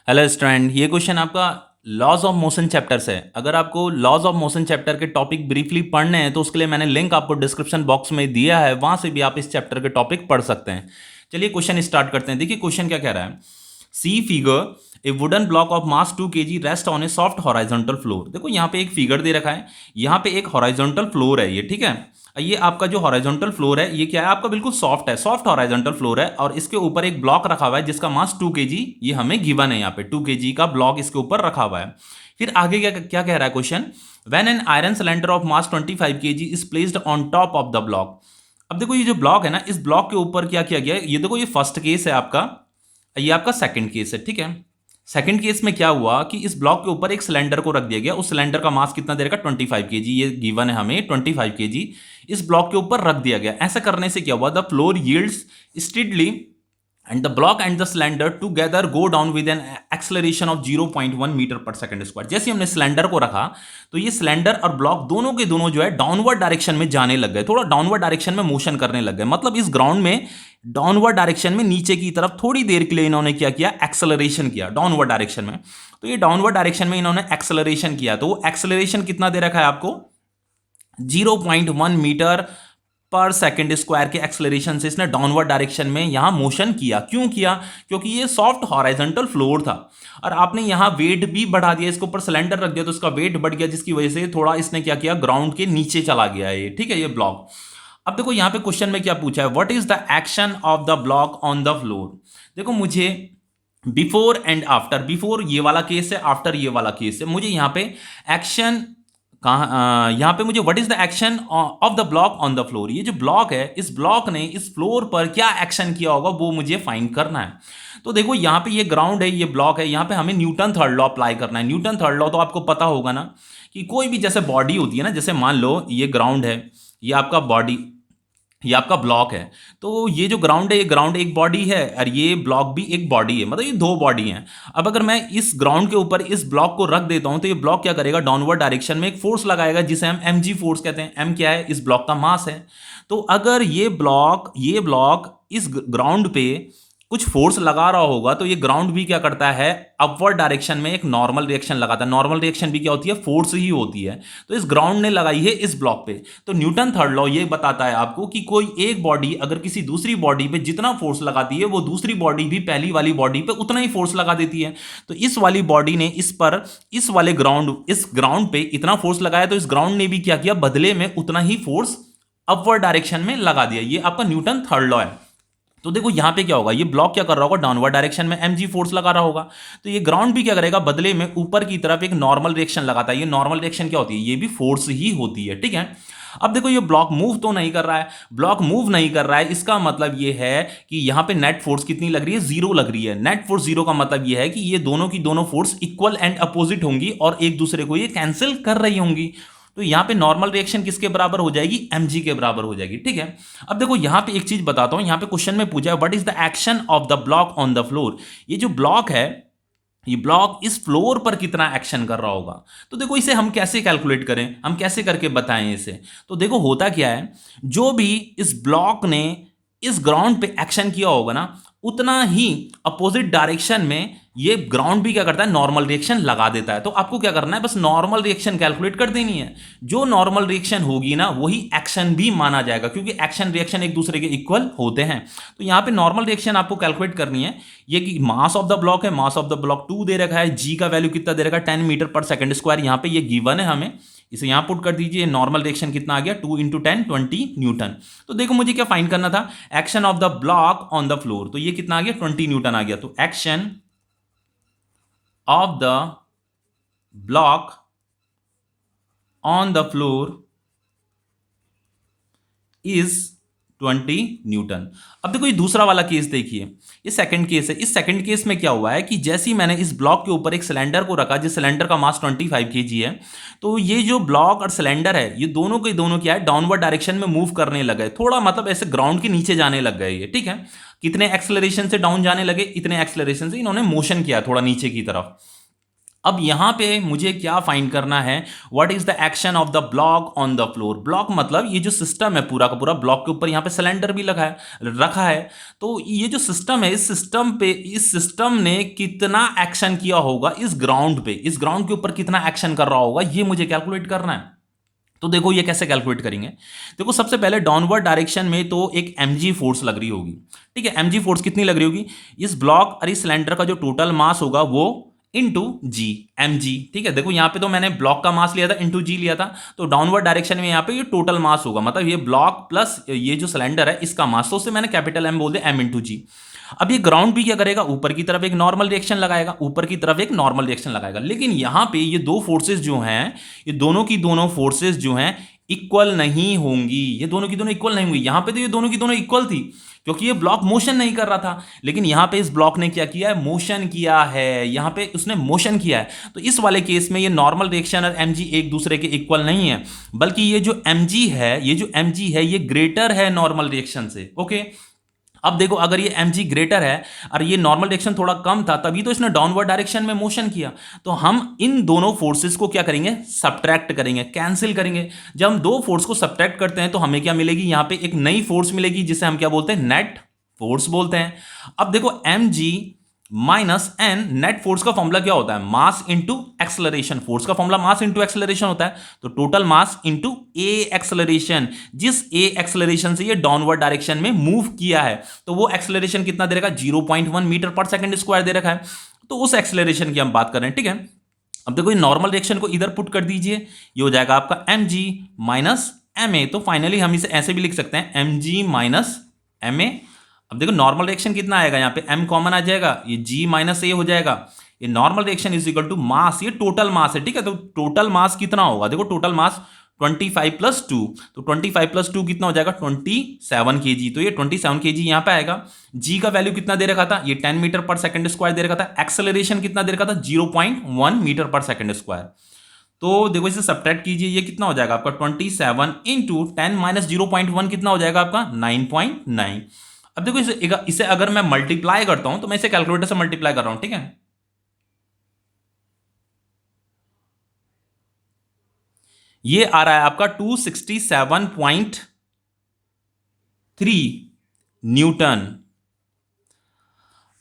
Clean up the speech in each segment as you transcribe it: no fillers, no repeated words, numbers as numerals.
Hello student, ये question आपका laws of motion chapter से है। अगर आपको लॉज ऑफ मोशन चैप्टर के टॉपिक ब्रीफली पढ़ने हैं तो उसके लिए मैंने लिंक आपको डिस्क्रिप्शन बॉक्स में दिया है, वहां से भी आप इस चैप्टर के टॉपिक पढ़ सकते हैं। चलिए क्वेश्चन स्टार्ट करते हैं। देखिए क्वेश्चन क्या कह रहा है। See figure a wooden block of mass 2 kg rest on a soft horizontal floor. देखो यहाँ पे एक फिगर दे रखा है, यहाँ पे एक हॉराइजॉन्टल फ्लोर है ये, ठीक है। ये आपका जो हॉराइजॉन्टल फ्लोर है ये क्या है, आपका बिल्कुल सॉफ्ट है, सॉफ्ट हॉराइजॉन्टल फ्लोर है और इसके ऊपर एक ब्लॉक रखा हुआ है जिसका मास 2 kg ये हमें गिवन है। यहाँ पे 2 kg का ब्लॉक इसके ऊपर रखा हुआ है। फिर आगे क्या क्या कह रहा है question. When an iron cylinder of mass 25 kg is placed on top of the block. अब देखो ये जो ब्लॉक है ना, इस ब्लॉक के ऊपर क्या किया गया है, ये देखो ये फर्स्ट केस है आपका, ये आपका सेकंड केस है, ठीक है। सेकंड केस में क्या हुआ कि इस ब्लॉक के ऊपर एक सिलेंडर को रख दिया गया, उस सिलेंडर का मास कितना दे रखा, 25 kg, ये गिवन है हमें 25 kg इस ब्लॉक के ऊपर रख दिया गया। ऐसा करने से क्या हुआ, the floor yields steadily and the block and the cylinder together go down with an acceleration of 0.1 metre पर सेकंड स्क्वायर। जैसे हमने सिलेंडर को रखा तो ये सिलेंडर और ब्लॉक दोनों के दोनों जो है डाउनवर्ड डायरेक्शन में जाने लग गए, थोड़ा डाउनवर्ड डायरेक्शन में मोशन करने लग गए। मतलब इस ग्राउंड में डाउनवर्ड डायरेक्शन में नीचे की तरफ थोड़ी देर के लिए इन्होंने क्या किया, एक्सेलरेशन किया डाउनवर्ड डायरेक्शन में। तो ये डाउनवर्ड डायरेक्शन में इन्होंने एक्सेलरेशन किया, तो एक्सेलरेशन कितना दे रखा है आपको, 0.1 मीटर पर सेकंड स्क्वायर के एक्सेलरेशन से इसने डाउनवर्ड डायरेक्शन में यहां मोशन किया। क्यों किया, क्योंकि ये सॉफ्ट हॉराइजॉन्टल फ्लोर था और आपने यहां वेट भी बढ़ा दिया, इसके ऊपर सिलेंडर रख दिया तो इसका वेट बढ़ गया, जिसकी वजह से थोड़ा इसने क्या किया, ग्राउंड के नीचे चला गया ये, ठीक है, ये ब्लॉक। अब देखो यहां पे क्वेश्चन में क्या पूछा है, what is the action of the block on the floor. देखो मुझे बिफोर एंड आफ्टर, बिफोर ये वाला केस है, आफ्टर ये वाला केस है, मुझे यहाँ पे एक्शन कहाँ, यहाँ पे मुझे what is the action of the block on the floor, ये जो ब्लॉक है इस ब्लॉक ने इस फ्लोर पर क्या एक्शन किया होगा वो मुझे फाइंड करना है। तो देखो यहाँ पे ये ग्राउंड है, ये ब्लॉक है, यहाँ पे हमें न्यूटन थर्ड लॉ अप्लाई करना है। न्यूटन थर्ड लॉ तो आपको पता होगा ना कि कोई भी जैसे बॉडी होती है ना, जैसे मान लो ये ग्राउंड है, ये आपका बॉडी, ये आपका ब्लॉक है, तो ये जो ग्राउंड है, ये ग्राउंड एक बॉडी है और ये ब्लॉक भी एक बॉडी है, मतलब ये दो बॉडी हैं। अब अगर मैं इस ग्राउंड के ऊपर इस ब्लॉक को रख देता हूं तो ये ब्लॉक क्या करेगा, डाउनवर्ड डायरेक्शन में एक फोर्स लगाएगा जिसे हम mg फोर्स कहते हैं। m क्या है, इस ब्लॉक का मास है। तो अगर ये ब्लॉक इस ग्राउंड पे कुछ फोर्स लगा रहा होगा तो ये ग्राउंड भी क्या करता है, अपवर्ड डायरेक्शन में एक नॉर्मल रिएक्शन लगाता है। नॉर्मल रिएक्शन भी क्या होती है, फोर्स ही होती है। तो इस ग्राउंड ने लगाई है इस ब्लॉक पे। तो न्यूटन थर्ड लॉ ये बताता है आपको कि कोई एक बॉडी अगर किसी दूसरी बॉडी पे जितना फोर्स लगाती है वो दूसरी बॉडी भी पहली वाली बॉडी पे उतना ही फोर्स लगा देती है। तो इस वाली बॉडी ने इस पर, इस वाले ग्राउंड, इस ग्राउंड पे इतना फोर्स लगाया, तो इस ग्राउंड ने भी क्या किया, बदले में उतना ही फोर्स अपवर्ड डायरेक्शन में लगा दिया। ये आपका न्यूटन थर्ड लॉ है। तो देखो यहां पे क्या होगा, ये ब्लॉक क्या कर रहा होगा, डाउनवर्ड डायरेक्शन में mg फोर्स लगा रहा होगा, तो ये ग्राउंड भी क्या करेगा, बदले में ऊपर की तरफ एक नॉर्मल रिएक्शन लगाता है। ये नॉर्मल रिएक्शन क्या होती है, ये भी फोर्स ही होती है, ठीक है। अब देखो ये ब्लॉक मूव तो नहीं कर रहा है, ब्लॉक मूव नहीं कर रहा है, इसका मतलब ये है कि यहां पे नेट फोर्स कितनी लग रही है, जीरो लग रही है। नेट फोर्स जीरो का मतलब ये है कि ये दोनों की दोनों फोर्स इक्वल एंड अपोजिट होंगी और एक दूसरे को ये कैंसिल कर रही होंगी। तो यहां पे नॉर्मल रिएक्शन किसके बराबर हो जाएगी, mg के बराबर हो जाएगी, ठीक है। अब देखो यहां पे एक चीज बताता हूं, यहां पे क्वेश्चन में पूछा है what is the action of the block on the floor. ये जो ब्लॉक है, ये ब्लॉक इस फ्लोर पर कितना एक्शन कर रहा होगा। तो देखो इसे हम कैसे कैलकुलेट करें, हम कैसे करके बताएं इसे। तो देखो होता क्या है, जो भी इस ब्लॉक ने इस ग्राउंड पे एक्शन किया होगा ना, उतना ही अपोजिट डायरेक्शन में ये ग्राउंड भी क्या करता है, नॉर्मल रिएक्शन लगा देता है। तो आपको क्या करना है, बस नॉर्मल रिएक्शन कैलकुलेट कर देनी है। जो नॉर्मल रिएक्शन होगी ना वही एक्शन भी माना जाएगा, क्योंकि एक्शन रिएक्शन एक दूसरे के इक्वल होते हैं। तो यहां पे नॉर्मल रिएक्शन आपको कैलकुलेट करनी है। ये कि मास ऑफ द ब्लॉक है, मास ऑफ द ब्लॉक 2 दे रखा है, जी का वैल्यू कितना दे रखा है, 10 मीटर पर सेकंड स्क्वायर, यहां पे ये गिवन है हमें, इसे यहां पुट कर दीजिए। नॉर्मल रिएक्शन कितना आ गया, 2 × 10 20 न्यूटन। तो देखो मुझे क्या फाइंड करना था, action of the block on the floor, तो ये कितना आ गया, 20 न्यूटन आ गया। तो action of the block on the floor is 20 Newton. अब देखो ये दूसरा वाला केस देखिए, ये सेकंड केस है। इस सेकंड केस में क्या हुआ है कि जैसे ही मैंने इस ब्लॉक के ऊपर एक सिलेंडर को रखा, जिस सिलेंडर का मास 25 kg है, तो ये जो ब्लॉक और सिलेंडर है ये दोनों के दोनों क्या है, डाउनवर्ड डायरेक्शन में मूव करने लगे, थोड़ा मतलब ऐसे ग्राउंड के नीचे जाने लग गए ये, ठीक है। कितने एक्सेलरेशन से डाउन जाने लगे, इतने एक्सेलरेशन से इन्होंने मोशन किया थोड़ा नीचे की तरफ। अब यहां पे मुझे क्या फाइंड करना है, what is the action of the block on the floor. Block मतलब ये जो सिस्टम है पूरा का पूरा, ब्लॉक के ऊपर यहां पे सिलेंडर भी लगा है रखा है, तो ये जो सिस्टम है इस सिस्टम ने कितना एक्शन किया होगा इस ग्राउंड पे, इस ग्राउंड के ऊपर कितना एक्शन कर रहा होगा, ये मुझे कैलकुलेट करना है। तो देखो ये कैसे कैलकुलेट करेंगे। देखो सबसे पहले डाउनवर्ड डायरेक्शन में तो एक mg फोर्स लग रही होगी, ठीक है। mg फोर्स कितनी लग रही होगी, इस ब्लॉक और इस सिलेंडर का जो टोटल मास होगा वो इंटू जी, एम जी, ठीक है। देखो यहाँ पे तो मैंने ब्लॉक का मास लिया था, इंटू जी लिया था, तो डाउनवर्ड डायरेक्शन में यहाँ पे ये टोटल मास होगा, मतलब ये ब्लॉक प्लस ये जो सिलेंडर है इसका मास, तो उससे मैंने कैपिटल एम बोल दिया, एम इंटू जी। अब ये ग्राउंड भी क्या करेगा, ऊपर की तरफ एक नॉर्मल रिएक्शन लगाएगा, ऊपर की तरफ एक नॉर्मल रिएक्शन लगाएगा। लेकिन यहां पे ये दो फोर्सेस जो हैं, ये दोनों की दोनों फोर्सेस जो हैं इक्वल नहीं होंगी, ये दोनों की दोनों इक्वल नहीं होंगी। यहां पे तो ये दोनों की दोनों इक्वल थी क्योंकि ये ब्लॉक मोशन नहीं कर रहा था, लेकिन यहां पे इस ब्लॉक ने क्या किया है, मोशन किया है, यहां पे उसने मोशन किया है। तो इस वाले केस में ये नॉर्मल रिएक्शन और mg एक दूसरे के इक्वल नहीं है, बल्कि ये जो mg है, ये ग्रेटर है नॉर्मल रिएक्शन से। ओके, अब देखो अगर ये mg ग्रेटर है और ये नॉर्मल डायरेक्शन थोड़ा कम था, तभी तो इसने डाउनवर्ड डायरेक्शन में मोशन किया। तो हम इन दोनों फोर्सेस को क्या करेंगे, सब्ट्रैक्ट करेंगे, कैंसिल करेंगे। जब हम दो फोर्स को सब्ट्रैक्ट करते हैं तो हमें क्या मिलेगी, यहां पे एक नई फोर्स मिलेगी जिसे हम क्या बोलते हैं, नेट फोर्स बोलते हैं। अब देखो mg minus N, net force का फॉर्मूला क्या होता है, मास इंटू एक्सेलरेशन। फोर्स का फॉर्मूला मास इंटू एक्सेलरेशन होता है, तो total mass into a acceleration. जिस ए एक्सेलरेशन से ये डाउनवर्ड डायरेक्शन में मूव किया है, तो वो एक्सेलरेशन कितना दे रखा है, 0.1 मीटर पर सेकंड स्क्वायर दे रखा है, तो उस एक्सेलरेशन की हम बात कर रहे हैं, ठीक है। अब देखो ये नॉर्मल रिएक्शन को इधर पुट कर दीजिए, ये हो जाएगा आपका mg माइनस ma। तो फाइनली हम इसे ऐसे भी लिख सकते हैं, mg माइनस ma। अब देखो नॉर्मल रिएक्शन कितना आएगा, यहाँ पे m कॉमन आ जाएगा, ये g माइनस a हो जाएगा। ये normal reaction is equal to mass, ये टोटल मास है, ठीक है। तो टोटल मास कितना होगा, देखो टोटल मास 25 प्लस 2, तो 25 प्लस 2 कितना हो जाएगा, 27 kg। तो ये 27 kg यहाँ पे आएगा। g का वैल्यू कितना दे रखा था, ये 10 मीटर पर सेकंड स्क्वायर दे रखा था। एक्सेलरेशन कितना दे रखा था, 0.1 मीटर पर सेकंड स्क्वायर। तो देखो इसे सब्ट्रैक्ट कीजिए, ये कितना हो जाएगा आपका 27 इंटू 10 माइनस 0.1 कितना हो जाएगा आपका 9.9। अब देखो इसे अगर मैं मल्टीप्लाई करता हूं, तो मैं इसे कैलकुलेटर से मल्टीप्लाई कर रहा हूं, ठीक है। ये आ रहा है आपका 267.3 न्यूटन।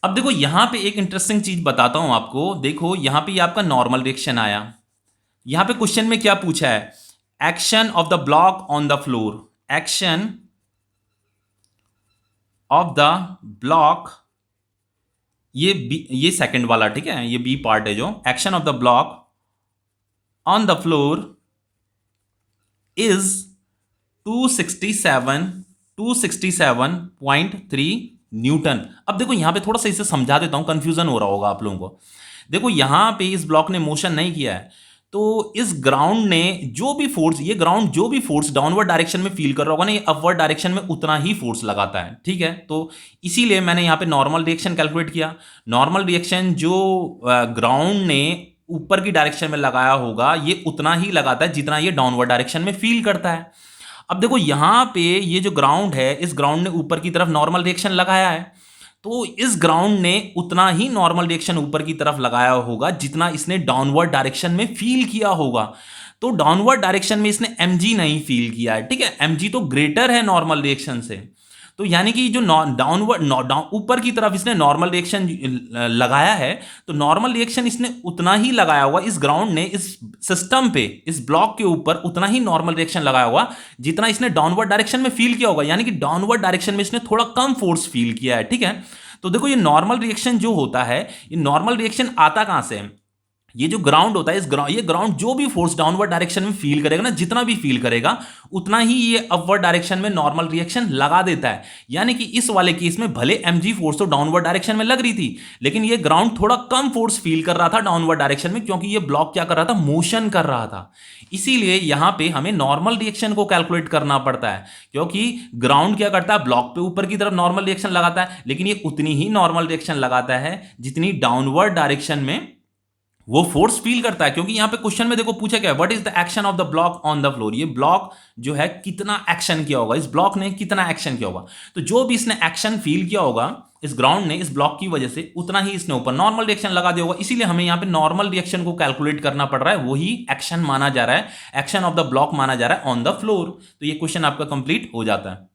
अब देखो यहां पे एक इंटरेस्टिंग चीज बताता हूं आपको। देखो यहां पे ये आपका नॉर्मल रिएक्शन आया, यहां पे क्वेश्चन में क्या पूछा है, action of the block on the floor, action of the block, ये सेकंड वाला, ठीक है, ये बी पार्ट है जो action of the block on the floor is 267.3 Newton. अब देखो यहां पे थोड़ा सा इसे समझा देता हूं, कंफ्यूजन हो रहा होगा आप लोगों को। देखो यहां पे इस ब्लॉक ने मोशन नहीं किया है, तो इस ग्राउंड ने जो भी फोर्स, ये ग्राउंड जो भी फोर्स डाउनवर्ड डायरेक्शन में फील कर रहा होगा ना, ये अपवर्ड डायरेक्शन में उतना ही फोर्स लगाता है, ठीक है। तो इसीलिए मैंने यहां पे नॉर्मल रिएक्शन कैलकुलेट किया। नॉर्मल रिएक्शन जो ग्राउंड ने ऊपर की डायरेक्शन में लगाया होगा, ये उतना ही लगाता है जितना ये डाउनवर्ड डायरेक्शन में फील करता है। अब देखो यहां पे ये जो ग्राउंड है, इस ग्राउंड ने ऊपर की तरफ नॉर्मल रिएक्शन लगाया है, तो इस ग्राउंड ने उतना ही नॉर्मल रिएक्शन ऊपर की तरफ लगाया होगा जितना इसने डाउनवर्ड डायरेक्शन में फील किया होगा। तो डाउनवर्ड डायरेक्शन में इसने mg नहीं फील किया है, ठीक है। mg तो ग्रेटर है नॉर्मल रिएक्शन से, तो यानी कि जो डाउनवर्ड ऊपर की तरफ इसने नॉर्मल रिएक्शन लगाया है, तो नॉर्मल रिएक्शन इसने उतना ही लगाया होगा, इस ग्राउंड ने इस सिस्टम पे, इस ब्लॉक के ऊपर उतना ही नॉर्मल रिएक्शन लगाया होगा जितना इसने डाउनवर्ड डायरेक्शन में फील किया होगा। यानी कि डाउनवर्ड डायरेक्शन में इसने थोड़ा कम फोर्स फील किया है, ठीक है। तो देखो ये नॉर्मल रिएक्शन जो होता है, ये नॉर्मल रिएक्शन आता कहां से है, ये जो ग्राउंड होता है, ये ग्राउंड जो भी फोर्स डाउनवर्ड डायरेक्शन में फील करेगा ना, जितना भी फील करेगा उतना ही ये अपवर्ड डायरेक्शन में नॉर्मल रिएक्शन लगा देता है। यानी कि इस वाले केस में भले mg फोर्स तो डाउनवर्ड डायरेक्शन में लग रही थी, लेकिन ये ग्राउंड थोड़ा कम फोर्स फील कर रहा था डाउनवर्ड डायरेक्शन में, क्योंकि ये ब्लॉक क्या कर रहा था, मोशन कर रहा था। इसीलिए यहां पे हमें नॉर्मल रिएक्शन को कैलकुलेट करना पड़ता है, क्योंकि ग्राउंड क्या करता है, ब्लॉक पे ऊपर की तरफ नॉर्मल रिएक्शन लगाता है, लेकिन ये उतनी ही नॉर्मल रिएक्शन लगाता है जितनी डाउनवर्ड डायरेक्शन में वो फोर्स फील करता है। क्योंकि यहां पे क्वेश्चन में देखो पूछा क्या है, what is the action of the block on the floor, ये ब्लॉक जो है कितना एक्शन किया होगा, इस ब्लॉक ने कितना एक्शन किया होगा। तो जो भी इसने एक्शन फील किया होगा, इस ग्राउंड ने इस ब्लॉक की वजह से उतना ही इसने ऊपर नॉर्मल रिएक्शन लगा दिया होगा, इसीलिए हमें यहाँ पे नॉर्मल रिएक्शन को कैलकुलेट करना पड़ रहा है, वही एक्शन माना जा रहा है, एक्शन ऑफ द ब्लॉक माना जा रहा है ऑन द फ्लोर। तो ये क्वेश्चन आपका कंप्लीट हो जाता है।